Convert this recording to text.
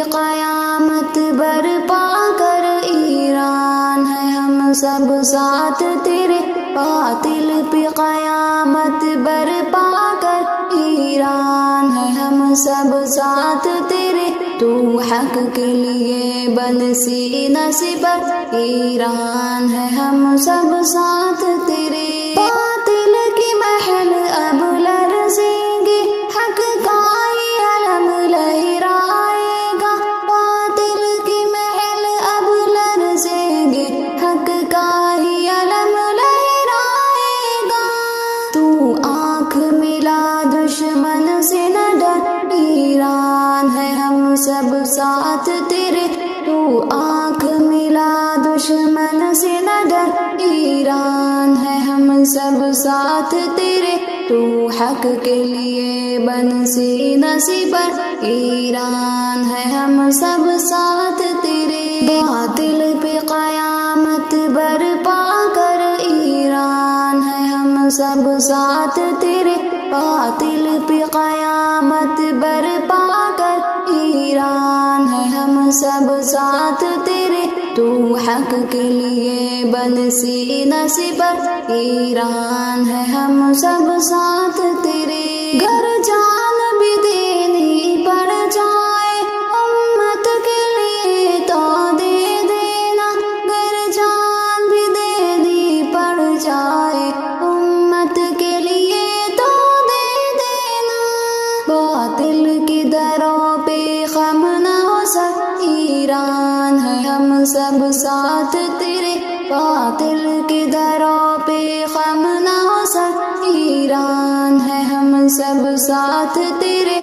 پہ قیامت برپا کر ایران ہے ہم سب ساتھ تیرے، باطل پہ قیامت برپا کر ایران ہے ہم سب ساتھ تیرے، تو حق کے لیے بن سینہ سپر ایران ہے ہم سب ساتھ تیرے، باطل کی محل اب لرزیں گے، حق کا ہی علم لہرائے گا، باطل کی محل اب لرزیں گے، حق کا ہی علم لہرائے گا، تو آنکھ ملا دشمن سے نہ ڈر ایران ہے ہم سب ساتھ تیرے، تو آنکھ ملا دشمن سے نہ ڈر ایران ہے ہم سب ساتھ تیرے، تو حق کے لیے بن سینہ سپر ایران ہے ہم سب ساتھ تیرے، باطل پہ قیامت برپا کر ایران ہے ہم سب ساتھ تیرے، باطل پہ قیامت برپا کر ایران ہے ہم سب ساتھ تیرے، تو حق کے لیے بن سینہ سپر ایران ہے ہم سب ساتھ تیرے، گر جان بھی دینی پڑ جائے امت کے لیے تو دے دینا، گر جان بھی دینی پڑ جائے امت کے لیے تو دے دینا، باطل کی دروں پہ خم نہ ہو سک ایران ہے ہم سب ساتھ تیرے، باطل کی دروں پہ خم نہ ہو سک ایران ہے ہم سب ساتھ تیرے۔